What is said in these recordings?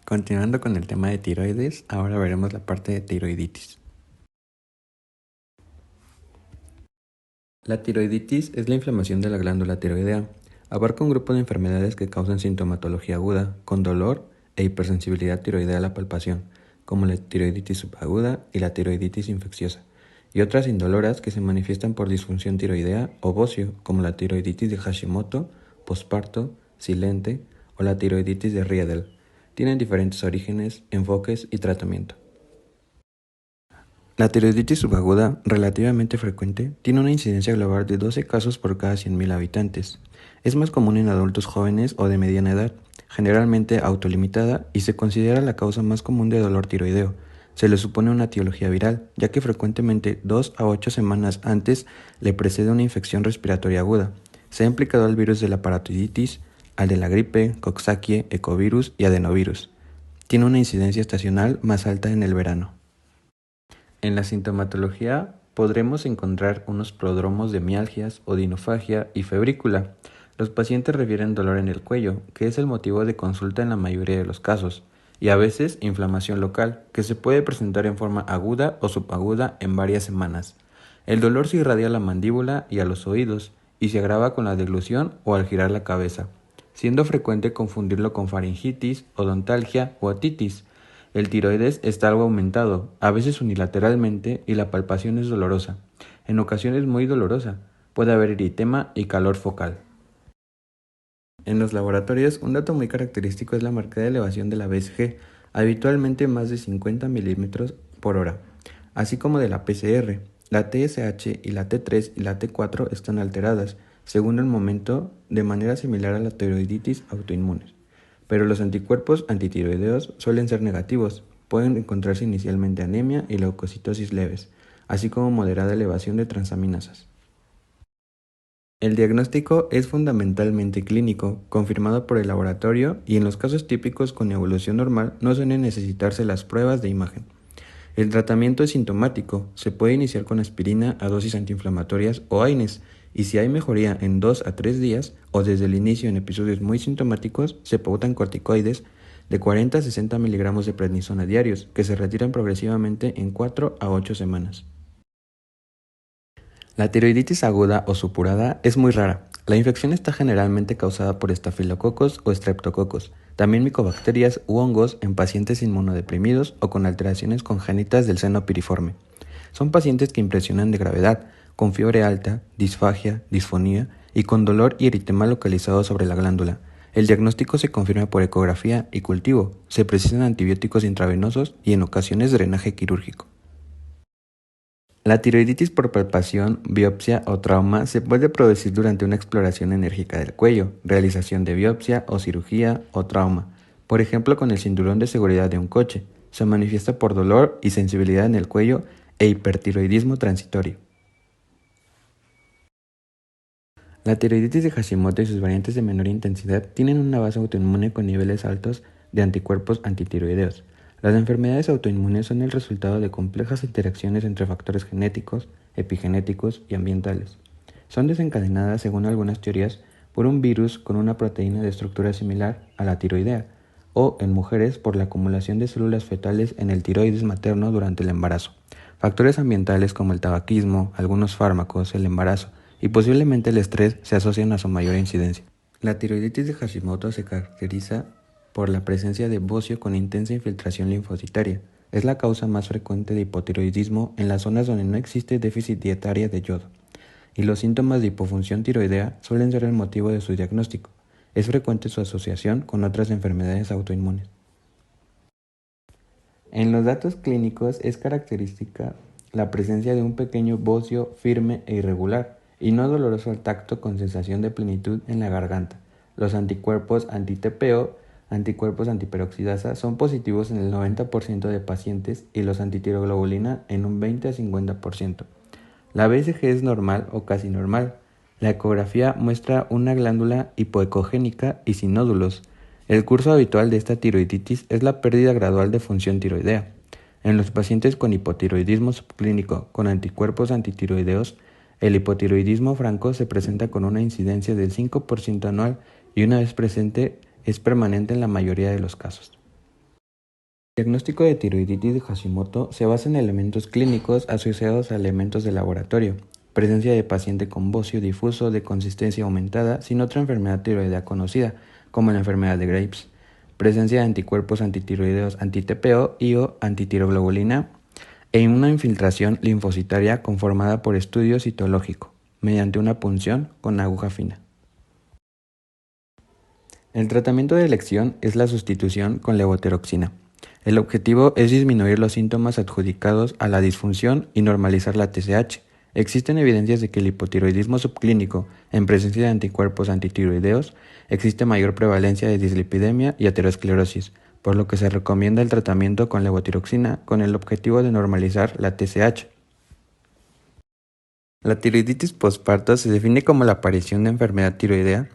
Continuando con el tema de tiroides, ahora veremos la parte de tiroiditis. La tiroiditis es la inflamación de la glándula tiroidea. Abarca un grupo de enfermedades que causan sintomatología aguda, con dolor e hipersensibilidad tiroidea a la palpación, como la tiroiditis subaguda y la tiroiditis infecciosa, y otras indoloras que se manifiestan por disfunción tiroidea o bocio, como la tiroiditis de Hashimoto, posparto, silente o la tiroiditis de Riedel. Tienen diferentes orígenes, enfoques y tratamiento. La tiroiditis subaguda, relativamente frecuente, tiene una incidencia global de 12 casos por cada 100.000 habitantes. Es más común en adultos jóvenes o de mediana edad, generalmente autolimitada y se considera la causa más común de dolor tiroideo. Se le supone una etiología viral, ya que frecuentemente 2 a 8 semanas antes le precede una infección respiratoria aguda. Se ha implicado al virus de la parotiditis, al de la gripe, Coxsackie, ecovirus y adenovirus. Tiene una incidencia estacional más alta en el verano. En la sintomatología podremos encontrar unos prodromos de mialgias, odinofagia y febrícula. Los pacientes refieren dolor en el cuello, que es el motivo de consulta en la mayoría de los casos, y a veces inflamación local, que se puede presentar en forma aguda o subaguda en varias semanas. El dolor se irradia a la mandíbula y a los oídos, y se agrava con la deglución o al girar la cabeza, siendo frecuente confundirlo con faringitis, odontalgia o otitis. El tiroides está algo aumentado, a veces unilateralmente, y la palpación es dolorosa. En ocasiones muy dolorosa. Puede haber eritema y calor focal. En los laboratorios, un dato muy característico es la marcada elevación de la BSG, habitualmente más de 50 milímetros por hora, así como de la PCR. La TSH y la T3 y la T4 están alteradas, según el momento, de manera similar a la tiroiditis autoinmune. Pero los anticuerpos antitiroideos suelen ser negativos. Pueden encontrarse inicialmente anemia y leucocitosis leves, así como moderada elevación de transaminasas. El diagnóstico es fundamentalmente clínico, confirmado por el laboratorio, y en los casos típicos con evolución normal no suelen necesitarse las pruebas de imagen. El tratamiento es sintomático, se puede iniciar con aspirina a dosis antiinflamatorias o AINES, y si hay mejoría en 2 a 3 días o desde el inicio en episodios muy sintomáticos, se pautan corticoides de 40 a 60 miligramos de prednisona diarios, que se retiran progresivamente en 4 a 8 semanas. La tiroiditis aguda o supurada es muy rara. La infección está generalmente causada por estafilococos o estreptococos, también micobacterias u hongos en pacientes inmunodeprimidos o con alteraciones congénitas del seno piriforme. Son pacientes que impresionan de gravedad, con fiebre alta, disfagia, disfonía y con dolor y eritema localizado sobre la glándula. El diagnóstico se confirma por ecografía y cultivo. Se precisan antibióticos intravenosos y en ocasiones drenaje quirúrgico. La tiroiditis por palpación, biopsia o trauma se puede producir durante una exploración enérgica del cuello, realización de biopsia o cirugía o trauma, por ejemplo con el cinturón de seguridad de un coche. Se manifiesta por dolor y sensibilidad en el cuello e hipertiroidismo transitorio. La tiroiditis de Hashimoto y sus variantes de menor intensidad tienen una base autoinmune con niveles altos de anticuerpos antitiroideos. Las enfermedades autoinmunes son el resultado de complejas interacciones entre factores genéticos, epigenéticos y ambientales. Son desencadenadas, según algunas teorías, por un virus con una proteína de estructura similar a la tiroidea, o en mujeres por la acumulación de células fetales en el tiroides materno durante el embarazo. Factores ambientales como el tabaquismo, algunos fármacos, el embarazo y posiblemente el estrés se asocian a su mayor incidencia. La tiroiditis de Hashimoto se caracteriza por la presencia de bocio con intensa infiltración linfocitaria. Es la causa más frecuente de hipotiroidismo en las zonas donde no existe déficit dietario de yodo, y los síntomas de hipofunción tiroidea suelen ser el motivo de su diagnóstico. Es frecuente su asociación con otras enfermedades autoinmunes. En los datos clínicos es característica la presencia de un pequeño bocio firme e irregular y no doloroso al tacto con sensación de plenitud en la garganta. Los anticuerpos anti-TPO, anticuerpos antiperoxidasa, son positivos en el 90% de pacientes y los antitiroglobulina en un 20 a 50%. La BCG es normal o casi normal. La ecografía muestra una glándula hipoecogénica y sin nódulos. El curso habitual de esta tiroiditis es la pérdida gradual de función tiroidea. En los pacientes con hipotiroidismo subclínico con anticuerpos antitiroideos, el hipotiroidismo franco se presenta con una incidencia del 5% anual y una vez presente es permanente en la mayoría de los casos. El diagnóstico de tiroiditis de Hashimoto se basa en elementos clínicos asociados a elementos de laboratorio, presencia de paciente con bocio difuso de consistencia aumentada sin otra enfermedad tiroidea conocida, como la enfermedad de Graves, presencia de anticuerpos antitiroideos anti-TPO y o antitiroglobulina, e una infiltración linfocitaria conformada por estudio citológico, mediante una punción con aguja fina. El tratamiento de elección es la sustitución con levotiroxina. El objetivo es disminuir los síntomas adjudicados a la disfunción y normalizar la TSH. Existen evidencias de que el hipotiroidismo subclínico, en presencia de anticuerpos antitiroideos, existe mayor prevalencia de dislipidemia y aterosclerosis, por lo que se recomienda el tratamiento con levotiroxina con el objetivo de normalizar la TSH. La tiroiditis posparto se define como la aparición de enfermedad tiroidea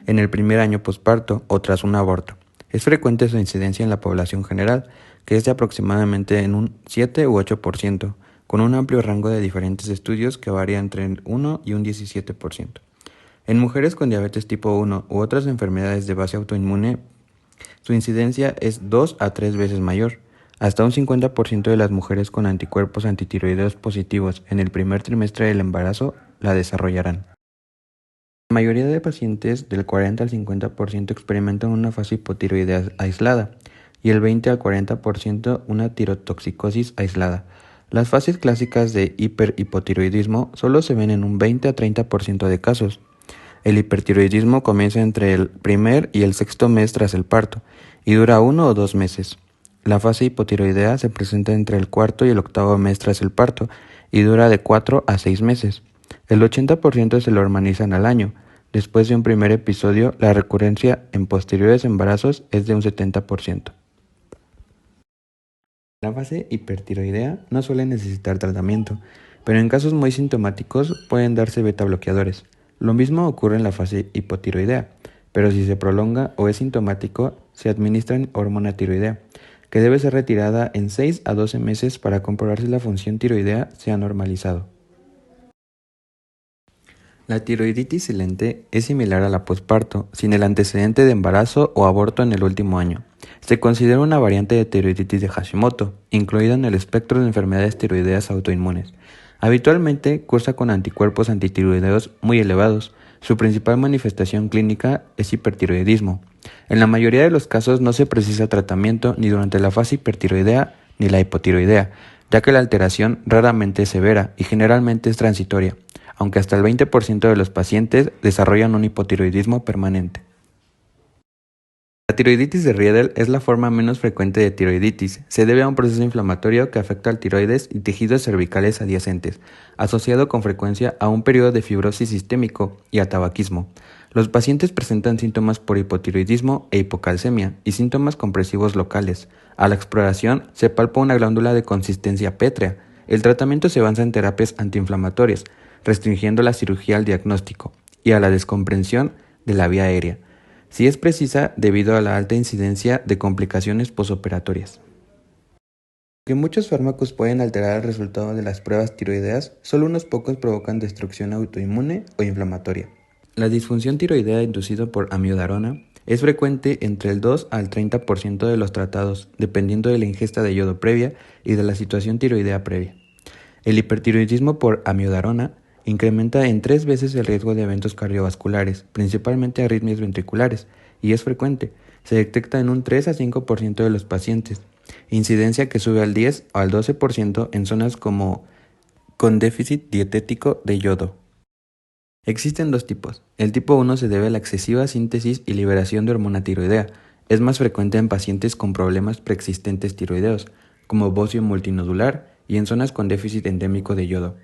en el primer año posparto o tras un aborto. Es frecuente su incidencia en la población general, que es de aproximadamente en un 7 u 8%, con un amplio rango de diferentes estudios que varía entre el 1 y un 17%. En mujeres con diabetes tipo 1 u otras enfermedades de base autoinmune, su incidencia es 2 a 3 veces mayor. Hasta un 50% de las mujeres con anticuerpos antitiroideos positivos en el primer trimestre del embarazo la desarrollarán. La mayoría de pacientes, del 40 al 50%, experimentan una fase hipotiroidea aislada y el 20 al 40% una tirotoxicosis aislada. Las fases clásicas de hiperhipotiroidismo solo se ven en un 20 a 30% de casos. El hipertiroidismo comienza entre el primer y el sexto mes tras el parto y dura 1 o 2 meses. La fase hipotiroidea se presenta entre el cuarto y el octavo mes tras el parto y dura de 4 a 6 meses. El 80% se lo hormonizan al año. Después de un primer episodio, la recurrencia en posteriores embarazos es de un 70%. La fase hipertiroidea no suele necesitar tratamiento, pero en casos muy sintomáticos pueden darse beta bloqueadores. Lo mismo ocurre en la fase hipotiroidea, pero si se prolonga o es sintomático, se administran hormona tiroidea, que debe ser retirada en 6 a 12 meses para comprobar si la función tiroidea se ha normalizado. La tiroiditis silente es similar a la posparto, sin el antecedente de embarazo o aborto en el último año. Se considera una variante de tiroiditis de Hashimoto, incluida en el espectro de enfermedades tiroideas autoinmunes. Habitualmente cursa con anticuerpos antitiroideos muy elevados. Su principal manifestación clínica es hipertiroidismo. En la mayoría de los casos no se precisa tratamiento ni durante la fase hipertiroidea ni la hipotiroidea, ya que la alteración raramente es severa y generalmente es transitoria, aunque hasta el 20% de los pacientes desarrollan un hipotiroidismo permanente. La tiroiditis de Riedel es la forma menos frecuente de tiroiditis. Se debe a un proceso inflamatorio que afecta al tiroides y tejidos cervicales adyacentes, asociado con frecuencia a un periodo de fibrosis sistémico y a tabaquismo. Los pacientes presentan síntomas por hipotiroidismo e hipocalcemia y síntomas compresivos locales. A la exploración se palpa una glándula de consistencia pétrea. El tratamiento se basa en terapias antiinflamatorias, restringiendo la cirugía al diagnóstico y a la descomprensión de la vía aérea, si es precisa debido a la alta incidencia de complicaciones posoperatorias. Aunque muchos fármacos pueden alterar el resultado de las pruebas tiroideas, solo unos pocos provocan destrucción autoinmune o inflamatoria. La disfunción tiroidea inducida por amiodarona es frecuente entre el 2 al 30% de los tratados, dependiendo de la ingesta de yodo previa y de la situación tiroidea previa. El hipertiroidismo por amiodarona incrementa en 3 veces el riesgo de eventos cardiovasculares, principalmente arritmias ventriculares, y es frecuente. Se detecta en un 3 a 5% de los pacientes, incidencia que sube al 10 o al 12% en zonas como con déficit dietético de yodo. Existen dos tipos. El tipo 1 se debe a la excesiva síntesis y liberación de hormona tiroidea. Es más frecuente en pacientes con problemas preexistentes tiroideos, como bocio multinodular y en zonas con déficit endémico de yodo.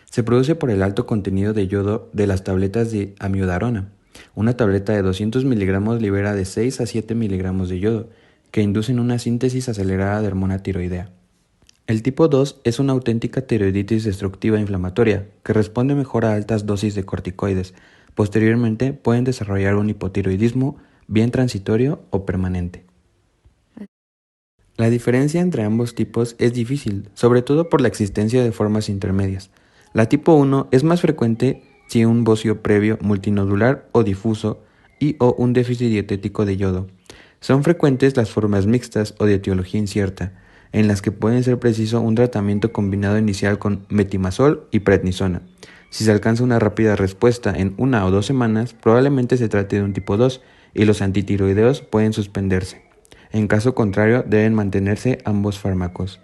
Se produce por el alto contenido de yodo de las tabletas de amiodarona. Una tableta de 200 miligramos libera de 6 a 7 miligramos de yodo, que inducen una síntesis acelerada de hormona tiroidea. El tipo 2 es una auténtica tiroiditis destructiva inflamatoria, que responde mejor a altas dosis de corticoides. Posteriormente pueden desarrollar un hipotiroidismo bien transitorio o permanente. La diferencia entre ambos tipos es difícil, sobre todo por la existencia de formas intermedias. La tipo 1 es más frecuente si un bocio previo multinodular o difuso y o un déficit dietético de yodo. Son frecuentes las formas mixtas o de etiología incierta, en las que puede ser preciso un tratamiento combinado inicial con metimazol y prednisona. Si se alcanza una rápida respuesta en 1 o 2 semanas, probablemente se trate de un tipo 2 y los antitiroideos pueden suspenderse. En caso contrario, deben mantenerse ambos fármacos.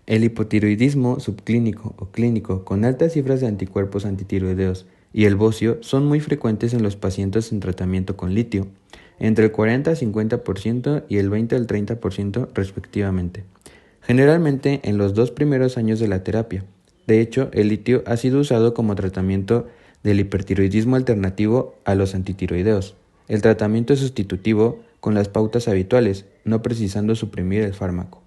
El hipotiroidismo subclínico o clínico con altas cifras de anticuerpos antitiroideos y el bocio son muy frecuentes en los pacientes en tratamiento con litio, entre el 40 al 50% y el 20 al 30% respectivamente, generalmente en los 2 primeros años de la terapia. De hecho, el litio ha sido usado como tratamiento del hipertiroidismo alternativo a los antitiroideos. El tratamiento es sustitutivo con las pautas habituales, no precisando suprimir el fármaco.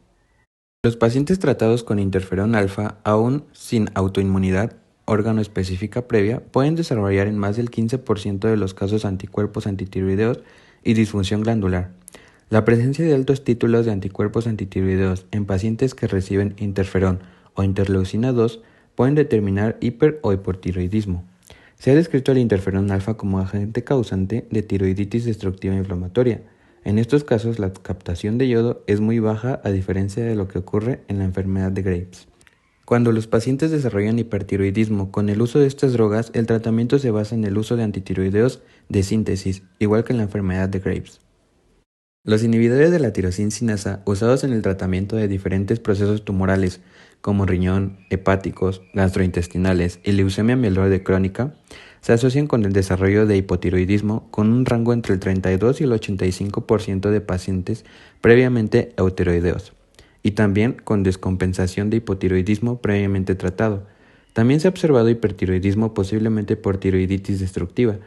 Los pacientes tratados con interferón alfa, aún sin autoinmunidad órgano específica previa, pueden desarrollar en más del 15% de los casos anticuerpos antitiroideos y disfunción glandular. La presencia de altos títulos de anticuerpos antitiroideos en pacientes que reciben interferón o interleucina 2 pueden determinar hiper o hipotiroidismo. Se ha descrito el interferón alfa como agente causante de tiroiditis destructiva inflamatoria. En estos casos, la captación de yodo es muy baja a diferencia de lo que ocurre en la enfermedad de Graves. Cuando los pacientes desarrollan hipertiroidismo con el uso de estas drogas, el tratamiento se basa en el uso de antitiroideos de síntesis, igual que en la enfermedad de Graves. Los inhibidores de la tirosinasa usados en el tratamiento de diferentes procesos tumorales, como riñón, hepáticos, gastrointestinales y leucemia mieloide crónica, se asocian con el desarrollo de hipotiroidismo con un rango entre el 32 y el 85% de pacientes previamente eutiroideos, y también con descompensación de hipotiroidismo previamente tratado. También se ha observado hipertiroidismo posiblemente por tiroiditis destructiva,